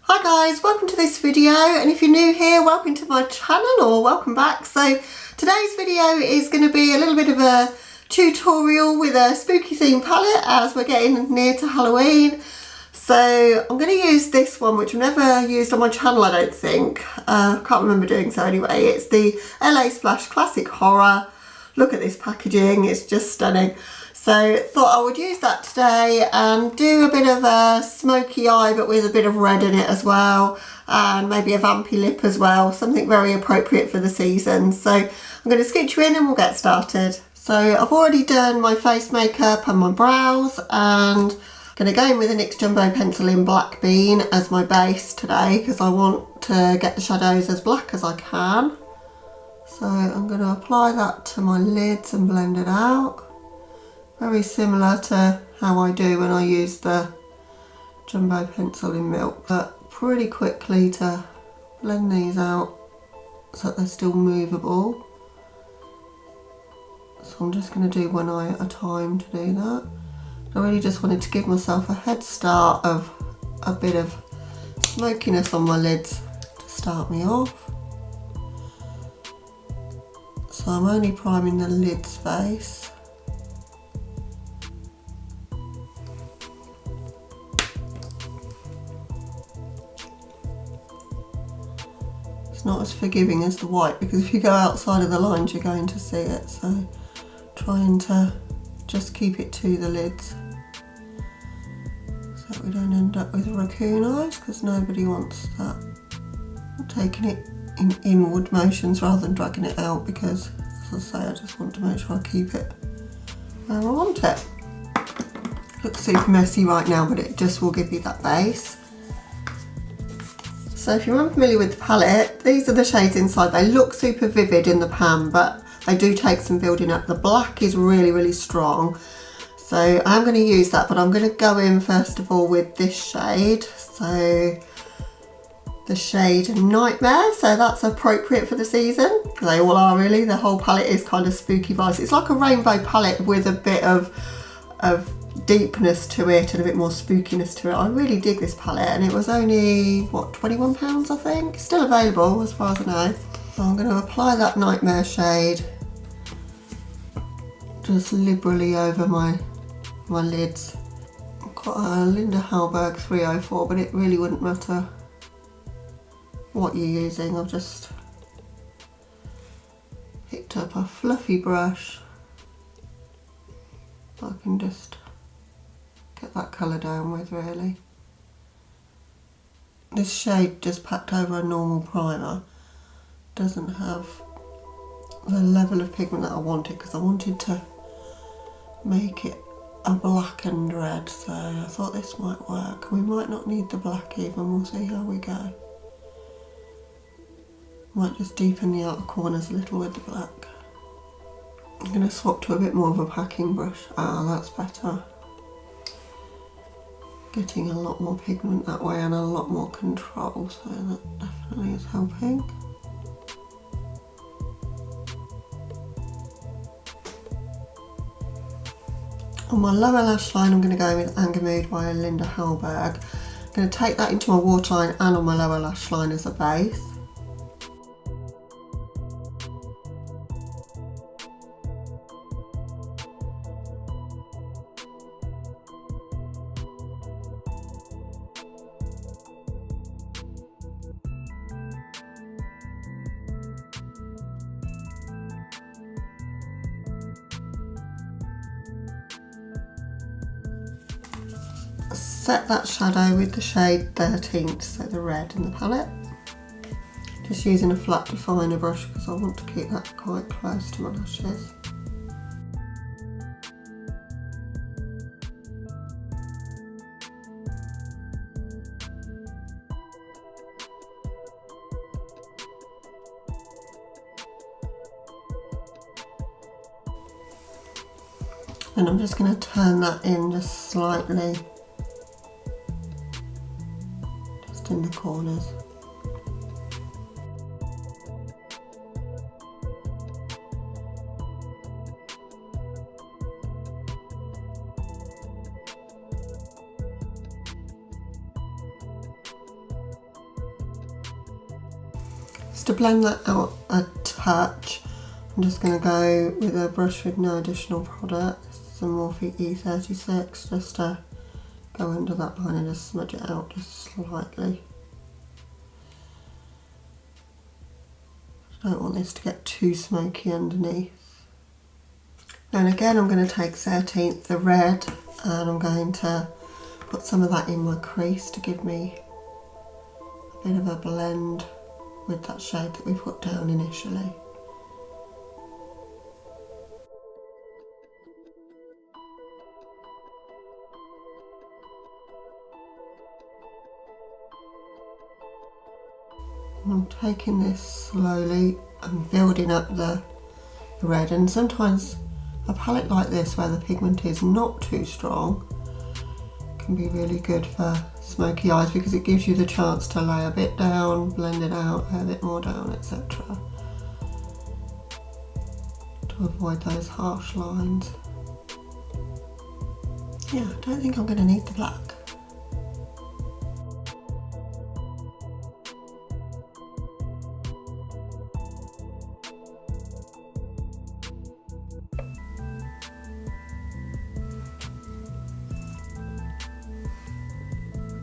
Hi guys, welcome to this video, and if you're new here, welcome to my channel or welcome back. So today's video is going to be a little bit of a tutorial with a spooky theme palette as we're getting near to Halloween. So I'm going to use this one, which I've never used on my channel, I don't think. I can't remember doing so anyway. It's the LA Splash Classic Horror. Look at this packaging, it's just stunning. So thought I would use that today and do a bit of a smoky eye but with a bit of red in it as well, and maybe a vampy lip as well, something very appropriate for the season. So I'm going to sketch you in and we'll get started. So I've already done my face makeup and my brows, and I'm going to go in with a NYX Jumbo pencil in Black Bean as my base today because I want to get the shadows as black as I can. So I'm going to apply that to my lids and blend it out. Very similar to how I do when I use the Jumbo pencil in Milk, but pretty quickly to blend these out so that they're still movable. So I'm just going to do one eye at a time to do that. I really just wanted to give myself a head start of a bit of smokiness on my lids to start me off. So I'm only priming the lid space. It's not as forgiving as the white because if you go outside of the lines you're going to see it, so trying to just keep it to the lids so that we don't end up with raccoon eyes, because nobody wants that. I'm taking it in inward motions rather than dragging it out because, as I say, I just want to make sure I keep it where I want it. Looks super messy right now, but it just will give you that base. So if you're unfamiliar with the palette, these are the shades inside. They look super vivid in the pan, but they do take some building up. The black is really, really strong. So I'm going to use that, but I'm going to go in first of all with this shade. So the shade Nightmare, so that's appropriate for the season. They all are really. The whole palette is kind of spooky vibes. It's like a rainbow palette with a bit of deepness to it and a bit more spookiness to it. I really dig this palette, and it was only, what, £21 I think? Still available as far as I know. So I'm going to apply that Nightmare shade just liberally over my lids. I've got a Linda Hallberg 304, but it really wouldn't matter what you're using. I've just picked up a fluffy brush. I can just get that colour down with, really. This shade just packed over a normal primer doesn't have the level of pigment that I wanted, because I wanted to make it a blackened red, so I thought this might work. We might not need the black even, we'll see how we go. Might just deepen the outer corners a little with the black. I'm going to swap to a bit more of a packing brush. Ah, that's better. Getting a lot more pigment that way and a lot more control, so that definitely is helping. On my lower lash line I'm going to go with Anger Mood by Linda Hallberg. I'm going to take that into my waterline and on my lower lash line as a base. Set that shadow with the shade 13th, so the red in the palette. Just using a flat definer brush because I want to keep that quite close to my lashes. And I'm just going to turn that in just slightly, just in the corners. Just to blend that out a touch, I'm just going to go with a brush with no additional product, some Morphe E36, just to go under that line and just smudge it out just slightly. I don't want this to get too smoky underneath. Then again I'm going to take 13th, the red, and I'm going to put some of that in my crease to give me a bit of a blend with that shade that we put down initially. I'm taking this slowly and building up the red, and sometimes a palette like this where the pigment is not too strong can be really good for smoky eyes because it gives you the chance to lay a bit down, blend it out, lay a bit more down, etc. to avoid those harsh lines. Yeah, I don't think I'm going to need the black.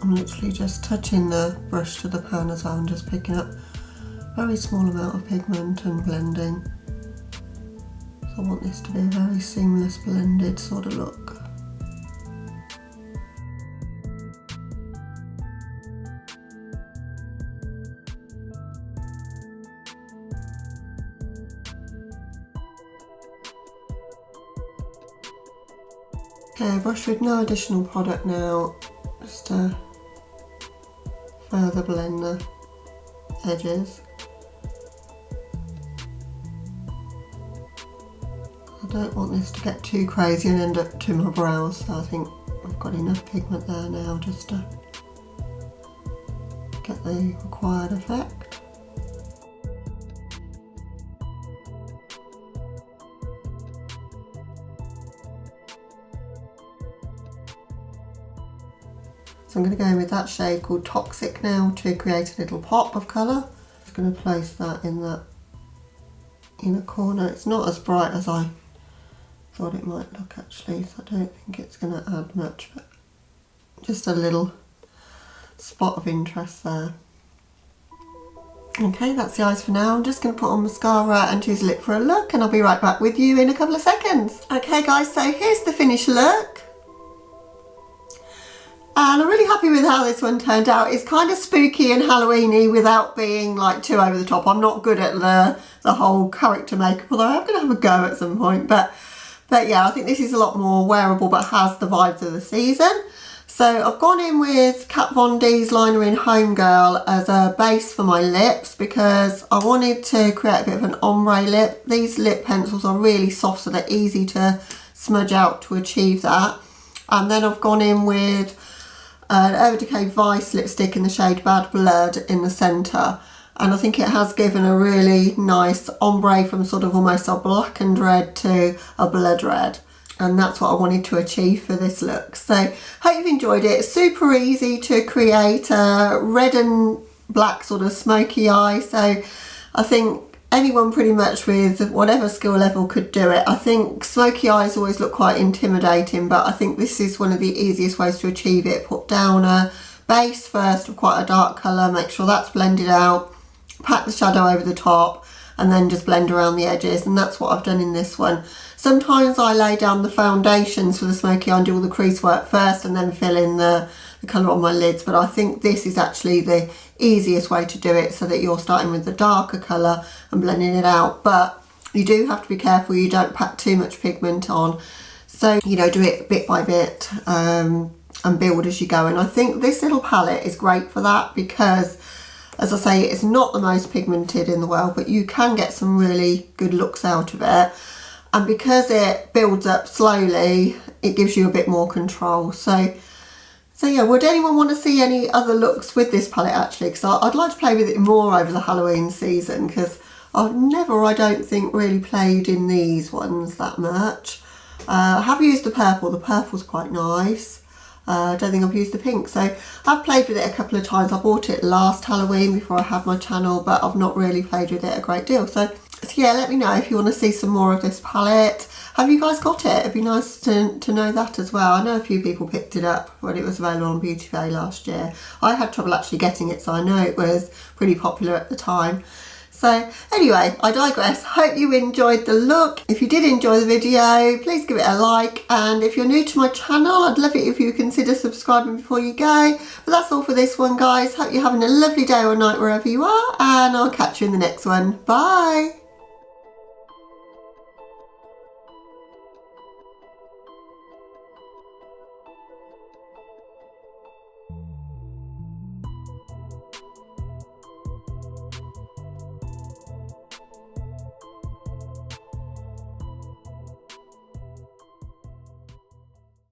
I'm literally just touching the brush to the pan as well and just picking up a very small amount of pigment and blending. So I want this to be a very seamless blended sort of look. Okay, brush with no additional product now, just to further blend the edges. I don't want this to get too crazy and end up to my brows, so I think I've got enough pigment there now just to get the required effect. So I'm going to go in with that shade called Toxic now to create a little pop of colour. Just going to place that in that inner corner. It's not as bright as I thought it might look actually, so I don't think it's going to add much, but just a little spot of interest there. Okay, that's the eyes for now. I'm just going to put on mascara and choose a lip for a look, and I'll be right back with you in a couple of seconds. Okay guys, so here's the finished look. And I'm really happy with how this one turned out. It's kind of spooky and Halloweeny without being like too over the top. I'm not good at the whole character makeup, although I'm going to have a go at some point. But yeah, I think this is a lot more wearable but has the vibes of the season. So I've gone in with Kat Von D's Liner in Homegirl as a base for my lips because I wanted to create a bit of an ombre lip. These lip pencils are really soft, so they're easy to smudge out to achieve that. And then I've gone in with an Urban Decay Vice lipstick in the shade Bad Blood in the centre, and I think it has given a really nice ombre from sort of almost a blackened red to a blood red, and that's what I wanted to achieve for this look. So hope you've enjoyed it. It's super easy to create a red and black sort of smoky eye, so I think anyone pretty much with whatever skill level could do it. I think smoky eyes always look quite intimidating, but I think this is one of the easiest ways to achieve it. Put down a base first of quite a dark colour, make sure that's blended out, pack the shadow over the top, and then just blend around the edges, and that's what I've done in this one. Sometimes I lay down the foundations for the smoky eye and do all the crease work first and then fill in the colour on my lids, but I think this is actually the easiest way to do it so that you're starting with the darker colour and blending it out. But you do have to be careful you don't pack too much pigment on, so you know, do it bit by bit and build as you go. And I think this little palette is great for that because, as I say, it's not the most pigmented in the world, but you can get some really good looks out of it, and because it builds up slowly it gives you a bit more control. So yeah, would anyone want to see any other looks with this palette actually? Because I'd like to play with it more over the Halloween season, because I've never, I don't think, really played in these ones that much. I have used the purple. The purple's quite nice. I don't think I've used the pink. So I've played with it a couple of times. I bought it last Halloween before I had my channel, but I've not really played with it a great deal. So yeah, let me know if you want to see some more of this palette. Have you guys got it? It'd be nice to know that as well. I know a few people picked it up when it was available on Beauty Bay last year. I had trouble actually getting it, so I know it was pretty popular at the time. So anyway, I digress. Hope you enjoyed the look. If you did enjoy the video, please give it a like. And if you're new to my channel, I'd love it if you consider subscribing before you go. But that's all for this one, guys. Hope you're having a lovely day or night wherever you are. And I'll catch you in the next one. Bye.